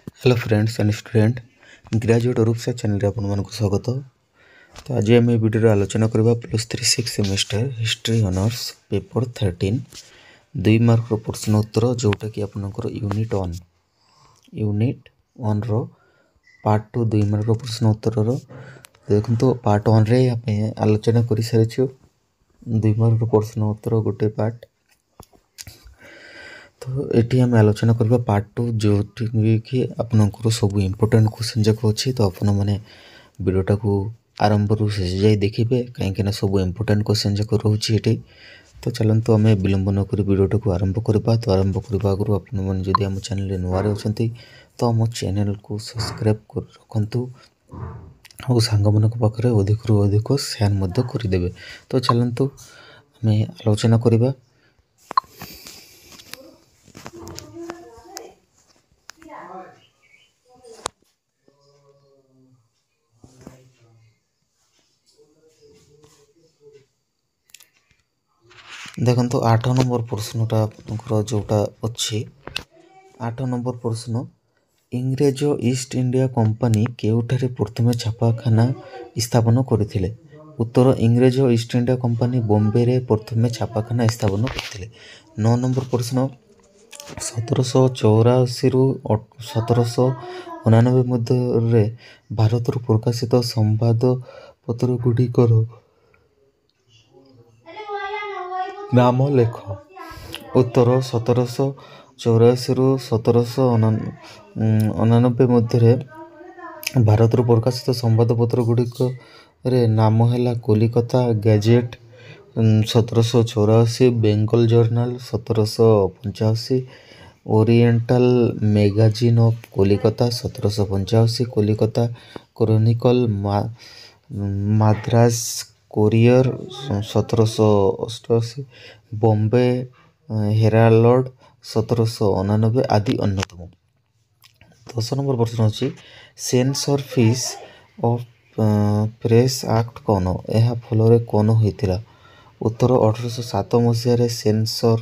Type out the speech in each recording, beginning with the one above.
Hello friends and student graduate Rupsa channel आपको स्वागत। तो आज आम वीडियो आलोचना करवा +3 6 semester history honours paper 13 2 mark प्रश्न उत्तर जोटा कि आपनकर यूनिट 1 रो पार्ट 2 2 मार्क प्रश्न उत्तर देखो। तो पार्ट 1 रे आलोचना कर सारी 2 मार्क प्रश्न उत्तर गोटे पार्ट। तो ये आम आलोचना करवा पार्ट 2 जो कि आपनकर सब इम्पोर्टेंट क्वेश्चन जाक अच्छी। तो आपण मैंने वीडियोटा को आरंभ रू शेष जाए देखिए कहीं सब इम्पोर्टेंट क्वेश्चन जाक रोचे ये। तो चलते आम विलंब नक वीडियोटा को आरंभ करवा। तो आरंभ करने आगु आपने आम चैनल नुआ अच्छा तो आम चैनल को सब्सक्राइब कर रखु और सांग मान पाखे अधिक अधिक सेयार करदे। तो चलतु आम आलोचना करवा। देखो 8 नंबर प्रश्नटा जोटा अच्छी 8 नंबर प्रश्न इंग्रेज ईस्ट इंडिया कंपनी केउठारे प्रथमे छापाखाना स्थापन करथिले। उत्तर इंग्रेज ईस्ट इंडिया कंपनी बॉम्बे रे प्रथमे छापाखाना स्थापन करथिले। 9 नंबर प्रश्न 1784 रु 1799 मध्य भारत प्रकाशित संवादपत्र गुड़िकर नाम लेख। उत्तर 1784 रु 1799 मध्य भारत प्रकाशित संवादपत्र गुड़िक नाम है Kalikata Gazette 1784, Bengal Journal 1785, Oriental Magazine of Kalikata 1785, Kalikata Chronicle Madras Courier 1788, Bombay Herald 1799 आदि अन्यतम। 10 नंबर प्रश्न अच्छी Censorship of Press Act कौन यह फल कौन होता। उत्तर 1807 मसीह sensor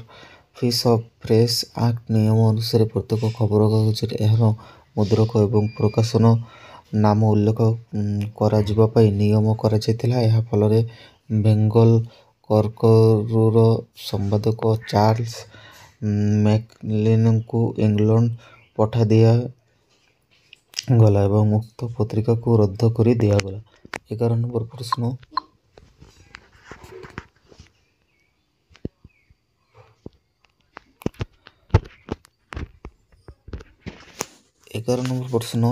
fees of Press Act नियम अनुसार प्रत्येक खबर कागज यार मुद्रक एवं प्रकाशन नाम उल्लेख कर नियम कर फल बेंगल कर्करूर संपादक चार्ल्स मैकलेन को इंग्लैंड पठा दिया गला एवं उक्त पत्रिका को रद्द कर दिगला। 11 नंबर प्रश्न 11 नंबर प्रश्न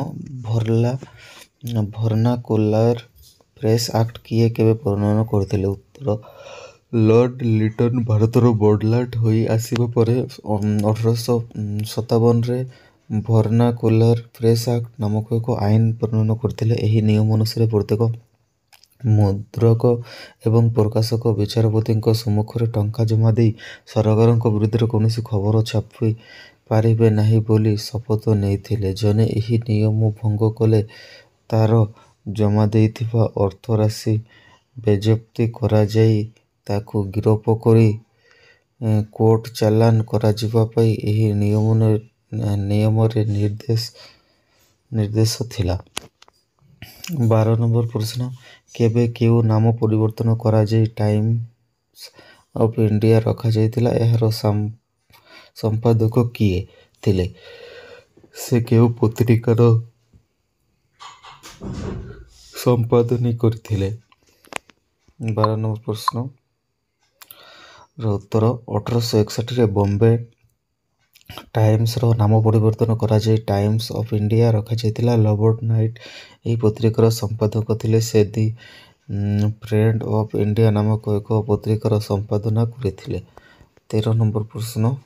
भर्नाकुलर प्रेस एक्ट किए केबे प्रणयन करथिले। उत्तर लॉर्ड लिटन भारतर बदलाट होई आसीबा परे 1857 रे भर्नाकुलर प्रेस एक्ट नामक एक आईन प्रणयन करथिले। एही नियम अनुसार प्रत्येक मुद्रक एवं प्रकाशक विचारपति सम्मुखें टंका जमा दे सरकार विरुद्ध कौन खबर छापी पारिबे नहीं बोली शपथ नहीं। जने एही नियम भंग कले तार जमा देइथिबा अर्थ राशि बेजप्ती करा जाई ताकू गिरफ करी कोर्ट चालान करा जिबा पई एही नियम रे निर्देश थिला। 12 नंबर प्रश्न केबे केउ नाम परिवर्तन करा जाई टाइम्स ऑफ इंडिया रखा जाइतिला एहार संपादक किए थिले से केउ पत्रिकार संपादनी करथिले। 12 नंबर प्रश्न उत्तर 1861 रे बॉम्बे टाइम्स रो नाम परिवर्तन करा जाई टाइम्स ऑफ इंडिया रखा जाइतिला। लॉर्ड नाइट एही पत्रिकार संपादक थिले से दी फ्रेंड ऑफ इंडिया नामक एक पत्रिकार संपादना करथिले। 13 नंबर प्रश्न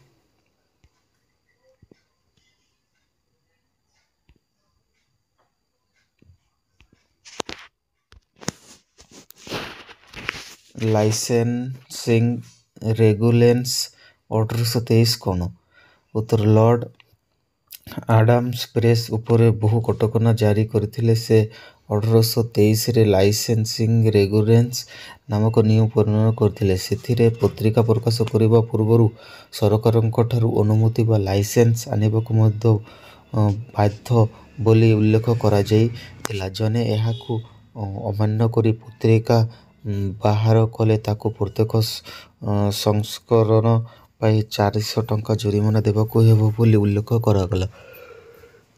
लाइसेंसिंग रेगुलेशंस 1823 कौन। उत्तर लॉर्ड आडम्स प्रेस उपरे बहु कटकना जारी करथिले से 1823 रे लाइसेंसिंग रेगुलेशंस नामक नियम प्रणयन करथिले। सेथिरे पत्रिका प्रकाश करबा पूर्वरु सरकारक ठारू अनुमति बा लाइसेंस आनिबाकु मध्य ବାଧ୍ୟ ବୋଲି ଉଲ୍ଲେଖ କରାଯାଇଥିଲା। ଜଣେ ଏହାକୁ ଅମାନ୍ୟ କରି ପତ୍ରିକା ବାହାର କଲେ ତାକୁ ପ୍ରତ୍ୟେକ ସଂସ୍କରଣ ପାଇଁ 400 ଟଙ୍କା ଜରିମାନା ଦେବାକୁ ହେବ ବୋଲି ଉଲ୍ଲେଖ କରାଗଲା।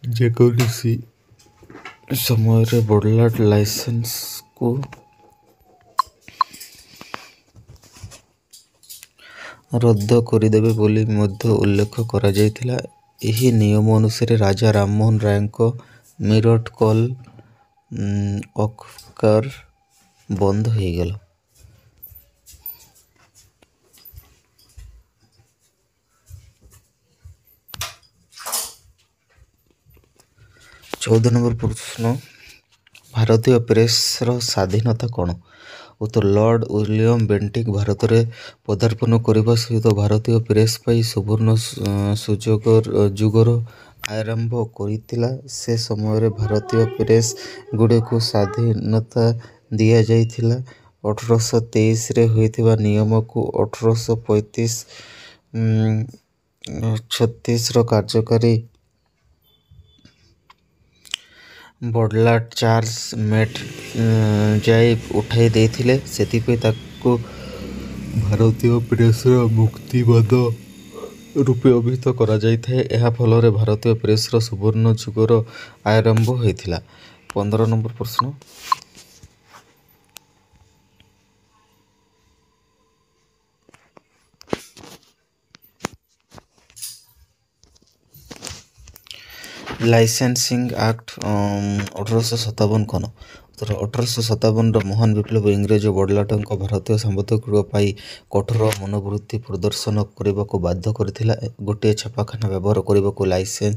ଯେକୌଣସି ସମୟରେ ବର୍ଡଲାଟ ଲାଇସେନ୍ସକୁ ରଦ୍ଦ କରିଦେବେ ବୋଲି ମଧ୍ୟ ଉଲ୍ଲେଖ କରାଯାଇଥିଲା। ଏହି ନିୟମ ଅନୁସାରେ ରାଜା ରାମମୋହନ ରାୟଙ୍କ ମିରଟ କଲ୍ ଅଖବାର ବନ୍ଦ ହୋଇଗଲା। 14 ନମ୍ବର ପ୍ରଶ୍ନ, ଭାରତୀୟ ପ୍ରେସର ସ୍ୱାଧୀନତା କ'ଣ? ଉତ୍ତର, ଲର୍ଡ ୱିଲିୟମ ବେଣ୍ଟିକ୍ ଭାରତରେ ପଦାର୍ପଣ କରିବା ସହିତ ଭାରତୀୟ ପ୍ରେସ୍ ପାଇଁ ସୁବର୍ଣ୍ଣ ଯୁଗର ଆରମ୍ଭ କରିଥିଲା। ସେ ସମୟରେ ଭାରତୀୟ ପ୍ରେସ୍ ଗୁଡ଼ିକୁ ସ୍ୱାଧୀନତା ଦିଆଯାଇଥିଲା। 1823ରେ ହୋଇଥିବା ନିୟମକୁ 1836ର କାର୍ଯ୍ୟକାରୀ ବର୍ଡଲାଟ ଚାର୍ଲ୍ସ ମେଟଜାଇ ଉଠାଇ ଦେଇଥିଲେ। ସେଥିପାଇଁ ତାକୁ ଭାରତୀୟ ପ୍ରେସର ମୁକ୍ତିବାଦ ରୂପେ ଅଭିହିତ କରାଯାଇଥାଏ। ଏହା ଫଳରେ ଭାରତୀୟ ପ୍ରେସର ସୁବର୍ଣ୍ଣ ଯୁଗର ଆରମ୍ଭ ହୋଇଥିଲା। 15 ନମ୍ବର ପ୍ରଶ୍ନ, ଲାଇସେନ୍ସିଂ ଆକ୍ଟ 1857 କ'ଣ? ଉତ୍ତର, 1857ର ମହାନ ବିପ୍ଳବ ଇଂରେଜ ବର୍ଡଲାଟଙ୍କ ଭାରତୀୟ ସାମ୍ବାଦିକ ପାଇଁ କଠୋର ମନୋବୃତ୍ତି ପ୍ରଦର୍ଶନ କରିବାକୁ ବାଧ୍ୟ କରିଥିଲା। ଗୋଟିଏ ଛାପାଖାନା ବ୍ୟବହାର କରିବାକୁ ଲାଇସେନ୍ସ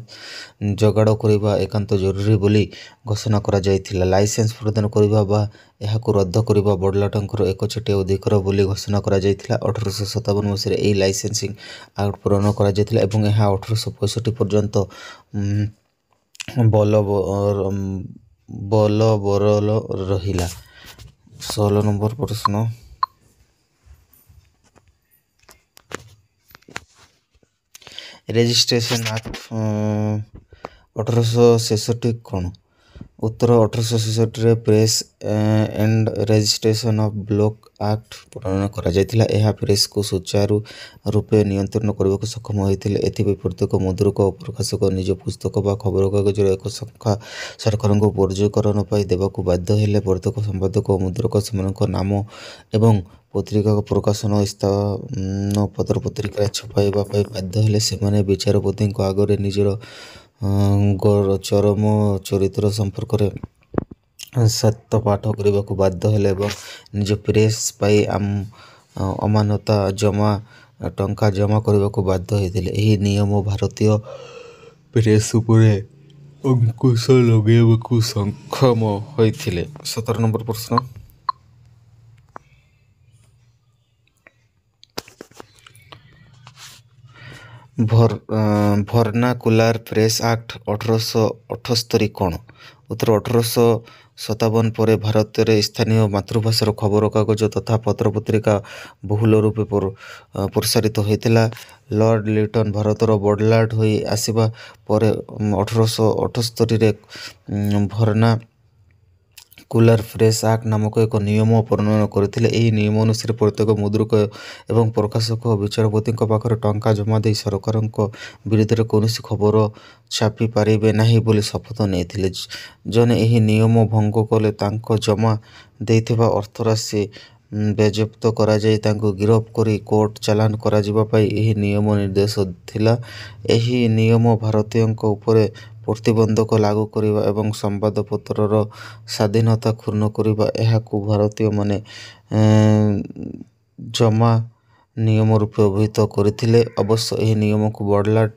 ଯୋଗାଡ଼ କରିବା ଏକାନ୍ତ ଜରୁରୀ ବୋଲି ଘୋଷଣା କରାଯାଇଥିଲା। ଲାଇସେନ୍ସ ପ୍ରଦାନ କରିବା ବା ଏହାକୁ ରଦ୍ଦ କରିବା ବର୍ଡଲାଟଙ୍କର ଏକଚେଟିଆ ଅଧିକାର ବୋଲି ଘୋଷଣା କରାଯାଇଥିଲା। 1857 ମସିହାରେ ଏହି ଲାଇସେନ୍ସିଂ ଆକ୍ଟ ପ୍ରଣୟନ କରାଯାଇଥିଲା ଏବଂ ଏହା 1865 ପର୍ଯ୍ୟନ୍ତ ବଲବତ୍ତର ରହିଲା। 16 ନମ୍ବର ପ୍ରଶ୍ନ, ରେଜିଷ୍ଟ୍ରେସନ ଆକ୍ଟ 1866 କ'ଣ? ଉତ୍ତର, 1866ରେ Press and Registration of block Act ପ୍ରଣୟନ କରାଯାଇଥିଲା। ଏହା ପ୍ରେସ୍କୁ ସୁଚାରୁ ରୂପେ ନିୟନ୍ତ୍ରଣ କରିବାକୁ ସକ୍ଷମ ହୋଇଥିଲେ। ଏଥିପାଇଁ ପ୍ରତ୍ୟେକ ମୁଦ୍ରକ ଓ ପ୍ରକାଶକ ନିଜ ପୁସ୍ତକ ବା ଖବରକାଗଜର ଏକ ସଂଖ୍ୟା ସରକାରଙ୍କୁ ପଞ୍ଜୀକରଣ ପାଇଁ ଦେବାକୁ ବାଧ୍ୟ ହେଲେ। ପ୍ରତ୍ୟେକ ସମ୍ପାଦକ ଓ ମୁଦ୍ରକ ସେମାନଙ୍କ ନାମ ଏବଂ ପତ୍ରିକା ପ୍ରକାଶନ ସ୍ଥାନପତ୍ର ପତ୍ରିକାରେ ଛପାଇବା ପାଇଁ ବାଧ୍ୟ ହେଲେ। ସେମାନେ ବିଚାରପତିଙ୍କ ଆଗରେ ନିଜର ଚରମ ଚରିତ୍ର ସମ୍ପର୍କରେ ସତ୍ୟପାଠ କରିବାକୁ ବାଧ୍ୟ ହେଲେ ଏବଂ ନିଜ ପ୍ରେସ୍ ପାଇଁ ଅମାନତା ଟଙ୍କା ଜମା କରିବାକୁ ବାଧ୍ୟ ହୋଇଥିଲେ। ଏହି ନିୟମ ଭାରତୀୟ ପ୍ରେସ୍ ଉପରେ ଅଙ୍କୁଶ ଲଗାଇବାକୁ ସକ୍ଷମ ହୋଇଥିଲେ। 17 ନମ୍ବର ପ୍ରଶ୍ନ, ଭର୍ନାକୁଲାର ପ୍ରେସ୍ ଆକ୍ଟ 1878 କ'ଣ? ଉତ୍ତର, 1857 ପରେ ଭାରତରେ ସ୍ଥାନୀୟ ମାତୃଭାଷାର ଖବରକାଗଜ ତଥା ପତ୍ରପତ୍ରିକା ବହୁଳ ରୂପେ ପ୍ରସାରିତ ହୋଇଥିଲା। ଲର୍ଡ ଲିଟନ ଭାରତର ବର୍ଡଲାଟ ହୋଇ ଆସିବା ପରେ 1878ରେ ଭର୍ନାକୁଲାର ପ୍ରେସ୍ ଆକ୍ଟ ନାମକ ଏକ ନିୟମ ପ୍ରଣୟନ କରିଥିଲେ। ଏହି ନିୟମ ଅନୁସାରେ ପ୍ରତ୍ୟେକ ମୁଦ୍ରକ ଏବଂ ପ୍ରକାଶକ ବିଚାରପତିଙ୍କ ପାଖରେ ଟଙ୍କା ଜମା ଦେଇ ସରକାରଙ୍କ ବିରୁଦ୍ଧରେ କୌଣସି ଖବର ଛାପି ପାରିବେ ନାହିଁ ବୋଲି ଶପଥ ନେଇଥିଲେ। ଜଣେ ଏହି ନିୟମ ଭଙ୍ଗ କଲେ ତାଙ୍କ ଜମା ଦେଇଥିବା ଅର୍ଥରାଶି ବାଜ୍ୟାପ୍ତ କରାଯାଇ ତାଙ୍କୁ ଗିରଫ କରି କୋର୍ଟ ଚାଲାଣ କରାଯିବା ପାଇଁ ଏହି ନିୟମ ନିର୍ଦ୍ଦେଶ ଥିଲା। ଏହି ନିୟମ ଭାରତୀୟଙ୍କ ଉପରେ ପ୍ରତିବନ୍ଧକ ଲାଗୁ କରିବା ଏବଂ ସମ୍ବାଦପତ୍ରର ସ୍ୱାଧୀନତା କ୍ଷୁଣ୍ଣ କରିବା ଏହାକୁ ଭାରତୀୟମାନେ ଜମା ନିୟମ ରୂପେ ଅଭିହିତ କରିଥିଲେ। ଅବଶ୍ୟ ଏହି ନିୟମକୁ ବର୍ଡଲାଟ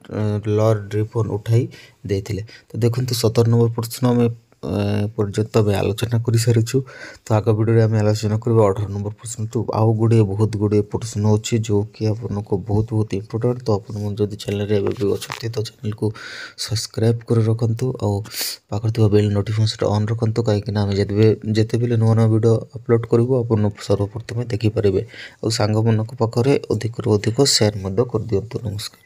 ଲର୍ଡ ରିପନ ଉଠାଇ ଦେଇଥିଲେ। ତ ଦେଖନ୍ତୁ 17 ନମ୍ବର ପ୍ରଶ୍ନ ଆମେ ପର୍ଯ୍ୟନ୍ତ ଆମେ ଆଲୋଚନା କରିସାରିଛୁ। ତ ଆଗ ଭିଡ଼ିଓରେ ଆମେ ଆଲୋଚନା କରିବା 18 ନମ୍ବର ପ୍ରଶ୍ନ। ତ ଆଉ ବହୁତ ଗୁଡ଼ିଏ ପ୍ରଶ୍ନ ଅଛି ଯେଉଁକି ଆପଣଙ୍କୁ ବହୁତ ଇମ୍ପୋର୍ଟାଣ୍ଟ। ତ ଆପଣ ଯଦି ଚ୍ୟାନେଲରେ ଏବେ ବି ଅଛନ୍ତି ତ ଚ୍ୟାନେଲକୁ ସବସ୍କ୍ରାଇବ୍ କରି ରଖନ୍ତୁ ଆଉ ପାଖରେ ଥିବା ବେଲ୍ ନୋଟିଫିକେସନ୍ ଅନ୍ ରଖନ୍ତୁ, କାହିଁକିନା ଆମେ ଯେତେବେଳେ ନୂଆ ନୂଆ ଭିଡ଼ିଓ ଅପଲୋଡ଼ କରିବୁ ଆପଣ ସର୍ବପ୍ରଥମେ ଦେଖିପାରିବେ। ଆଉ ସାଙ୍ଗମାନଙ୍କ ପାଖରେ ଅଧିକରୁ ଅଧିକ ସେୟାର ମଧ୍ୟ କରିଦିଅନ୍ତୁ। ନମସ୍କାର।